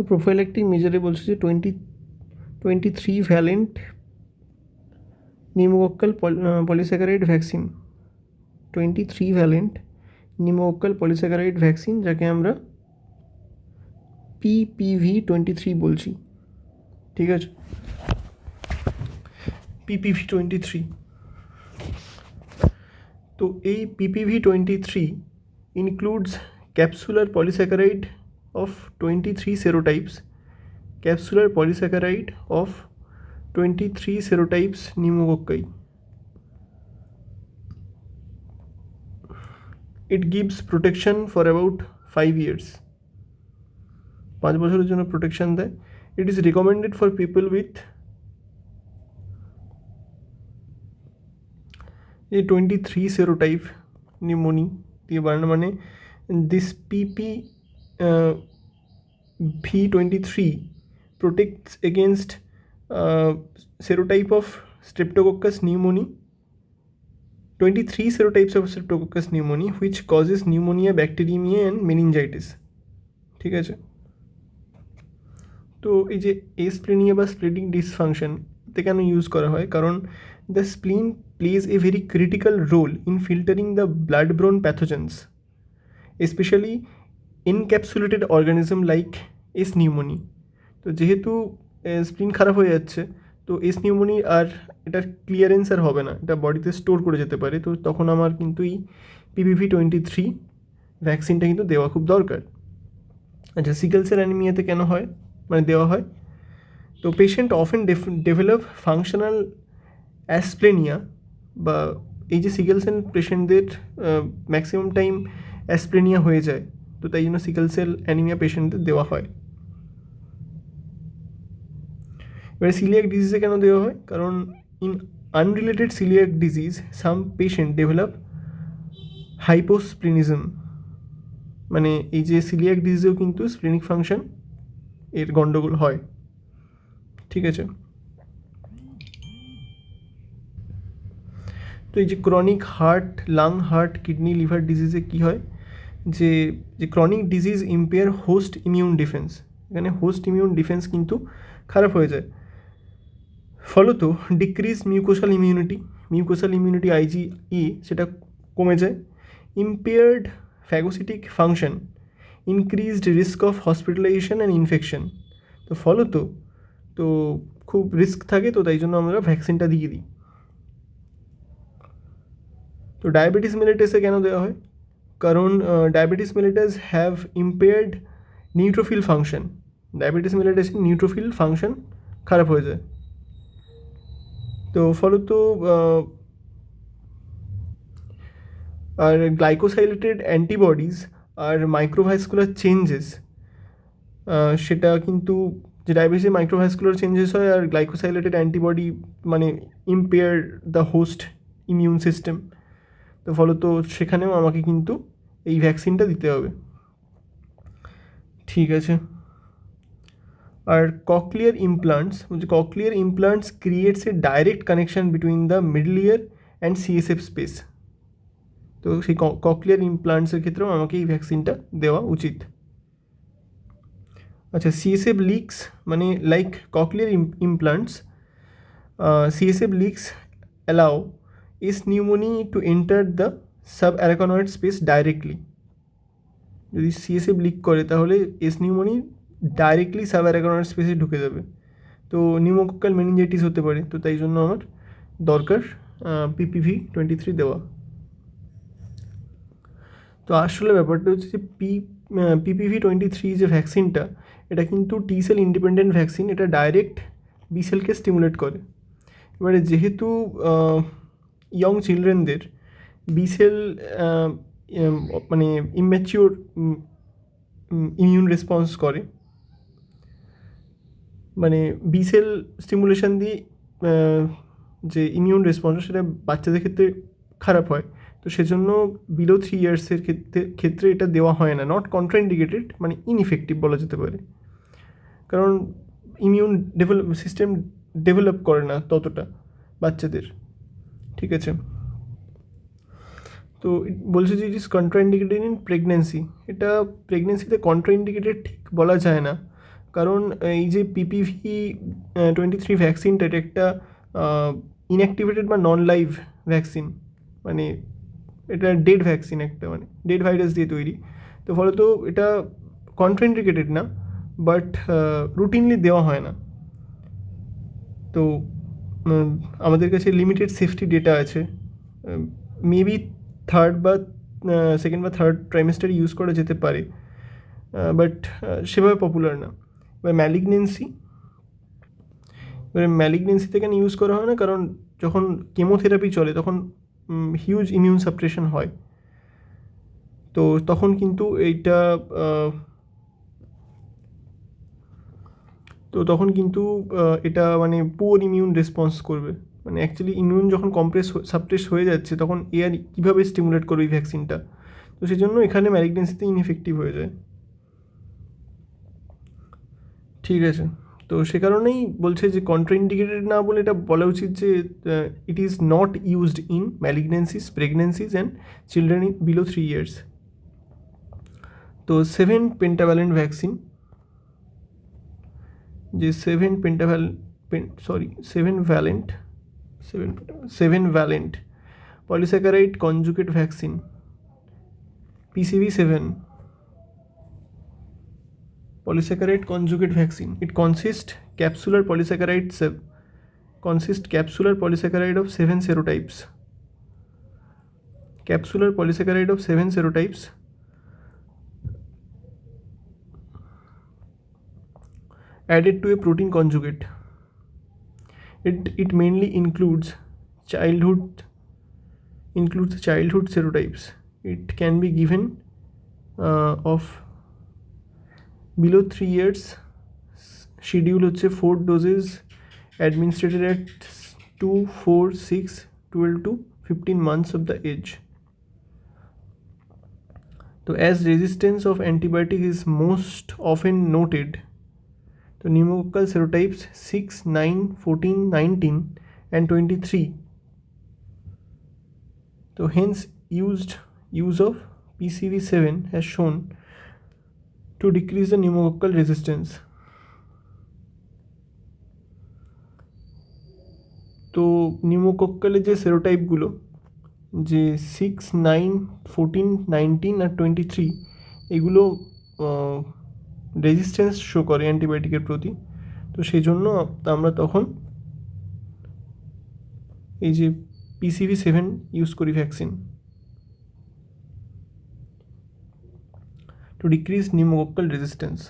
তো প্রোফাইল্যাক্টিক মেজারে বলছে যে 23 valent pneumococcal polysaccharide vaccine, 23 valent pneumococcal polysaccharide vaccine, যাকে আমরা PPV23 বলছি। ঠিক আছে, PPV23। তো এই PPV23 includes capsular polysaccharide of 23 serotypes, capsular polysaccharide of 23 serotypes pneumococci. It gives protection for about 5 years. 5 বছরের জন্য প্রোটেকশন দেয়। It is recommended for people with 23 serotype pneumonia দিয়ে বানানো, মানে this PPV23 protects against serotype of Streptococcus pneumoniae, 23 serotypes of Streptococcus pneumoniae which causes pneumonia, bacteremia and meningitis। ঠিক আছে, তো এই যে এসপ্লেনিয়া বা স্প্লিটিং ডিসফাংশন এতে কেন ইউজ করা হয়, কারণ the spleen plays a very critical role in filtering the blood borne pathogens, specially encapsulated organism like S pneumoniae. তো যেহেতু স্প্লিন খারাপ হয়ে যাচ্ছে, তো এস নিউমোনি আর এটার ক্লিয়ারেন্স আর হবে না, এটা বডিতে স্টোর করে যেতে পারে। তো তখন আমার কিন্তু এই PPV23 ভ্যাকসিনটা কিন্তু দেওয়া খুব দরকার। আচ্ছা, সিকেল সেল অ্যানিমিয়াতে কেন হয়, মানে দেওয়া হয়? তো পেশেন্ট অফেন ডেভেলপ ফাংশনাল অ্যাসপ্লেনিয়া, বা এই যে সিকেল সেল পেশেন্টদের ম্যাক্সিমাম টাইম অ্যাসপ্লেনিয়া হয়ে যায়, তো তাই জন্য সিকেল সেল অ্যানিমিয়া পেশেন্টদের দেওয়া হয়। এবারে সিলিয়াক ডিজিজে কেন দেওয়া হয়, কারণ in unrelated celiac disease some patient develop hyposplenism, মানে এই যে সিলিয়াক ডিজিজেও কিন্তু স্প্লিনিক ফাংশন এর গণ্ডগোল হয়। ঠিক আছে, তো এই যে chronic heart, lung, heart, kidney, liver ডিজিজে কী হয়, যে chronic disease impair host immune defence, এখানে হোস্ট ইমিউন ডিফেন্স কিন্তু খারাপ হয়ে যায়, ফলত ডিক্রিজ মিউকোসাল ইমিউনিটি IgE সেটা কমে যায়, impaired phagocytic function, increased risk of hospitalization and infection. তো ফলত তো খুব রিস্ক থাকে, তো তাই জন্য আমরা ভ্যাকসিনটা দিয়ে দিই। তো ডায়াবেটিস মেলিটাসে কেন দেওয়া হয়, কারণ diabetes mellitus have impaired neutrophil function, diabetes মেলিটাসে নিউট্রোফিল ফাংশন খারাপ হয়ে যায়। তো ফলত আর গ্লাইকোসাইলেটেড অ্যান্টিবডিজ আর মাইক্রোভাস্কুলার চেঞ্জেস, সেটা কিন্তু যে ডায়াবেটিসে মাইক্রোভাস্কুলার চেঞ্জেস হয় আর গ্লাইকোসাইলেটেড অ্যান্টিবডি মানে impair the host immune system, তো ফলত সেখানেও আমাকে কিন্তু এই ভ্যাকসিনটা দিতে হবে। ঠিক আছে, আর cochlear implants creates a direct connection between the middle ear and CSF space, তো সেই ককলিয়ার ইমপ্লান্টসের ক্ষেত্রেও আমাকে এই ভ্যাকসিনটা দেওয়া উচিত। আচ্ছা, CSF লিকস, মানে like cochlear implants, CSF leaks allow S pneumoniae to enter the sub arachnoid space directly. যদি CSF লিক করে তাহলে S pneumoniae directly sub arachnoid স্পেসে ঢুকে যাবে, তো নিউমোকক্কাল মেনিনজাইটিস হতে পারে, তো তাই জন্য আমার দরকার PPV23 দেওয়া। তো আসলে ব্যাপারটা হচ্ছে যে PPV23 যে ভ্যাকসিনটা, এটা কিন্তু টি সেল ইন্ডিপেন্ডেন্ট ভ্যাকসিন, এটা ডাইরেক্ট বি সেলকে স্টিমুলেট করে। এবারে যেহেতু ইয়ং চিলড্রেনদের বি সেল মানে ইম্যাচিওর ইমিউন রেসপন্স করে, মানে বি সেল স্টিমুলেশন দিয়ে যে ইমিউন রেসপন্স সেটা বাচ্চাদের ক্ষেত্রে খারাপ হয়, তো সেজন্য বিলো 3 ইয়ার্সের ক্ষেত্রে এটা দেওয়া হয় না, নট কন্ট্রাইন্ডিকেটেড, মানে ইনইফেক্টিভ বলা যেতে পারে, কারণ ইমিউন সিস্টেম ডেভেলপ করে না ততটা বাচ্চাদের। ঠিক আছে, তো বলছে যে it is contraindicated in pregnancy, এটা প্রেগনেন্সিতে কন্ট্রাইন্ডিকেটেড ঠিক বলা যায় না, কারণ এই যে PPV23 ভ্যাকসিনটা, এটা একটা ইনঅ্যাক্টিভেটেড বা নন লাইভ ভ্যাকসিন, মানে এটা ডেড ভ্যাকসিন, একটা মানে ডেড ভাইরাস দিয়ে তৈরি। তো ফলে তো এটা কন্ট্রাইন্ডিকেটেড না, বাট রুটিনলি দেওয়া হয় না। তো আমাদের কাছে লিমিটেড সেফটি ডেটা আছে, মেবি থার্ড বা সেকেন্ড বা থার্ড ট্রাইমেস্টারে ইউজ করা যেতে পারে, বাট সেভাবে পপুলার না। এবার ম্যালিগনেন্সিতে কেন ইউজ করা হয় না, কারণ যখন কেমোথেরাপি চলে তখন হিউজ ইমিউন সাপ্রেশন হয়। তো তখন কিন্তু এইটা এটা মানে পুয়ার ইমিউন রেসপন্স করবে। মানে অ্যাকচুয়ালি ইমিউন যখন সাপ্রেস হয়ে যাচ্ছে, তখন আর কীভাবে স্টিমুলেট করবে এই ভ্যাকসিনটা। তো সেই জন্য এখানে ম্যালিগনেন্সিতে ইনএফেক্টিভ হয়ে যায়। ঠিক আছে, তো সে কারণেই বলছে যে কন্ট্রাইন্ডিকেটেড না বলে এটা বলা উচিত যে it is not used in malignancies, pregnancies and children below 3 years। তো 7 পেন্টাভ্যালেন্ট ভ্যাকসিন, যে 7 valent polysaccharide conjugate vaccine PCV7 polysaccharide conjugate vaccine. It consists capsular polysaccharide of 7 serotypes. Capsular polysaccharide of 7 serotypes added to a protein conjugate. It mainly includes childhood serotypes. It can be given of below 3 years. Schedule হচ্ছে 4 doses administered at 2, 4, 6, 12 to 15 months of the age. So as resistance of antibiotic is most often noted, the pneumococcal serotypes 6, 9, 14, 19 and 23. So hence use of PCV7 has shown to decrease the pneumococcal resistance. তো নিউমোকক্কালের যে সেরোটাইপগুলো, যে 6, 9, 14, 19 আর 23, এগুলো resistance show করে অ্যান্টিবায়োটিকের প্রতি। তো সেই জন্য আমরা তখন এই যে PCV7 ইউজ করি vaccine, two decrease pneumococcal resistance.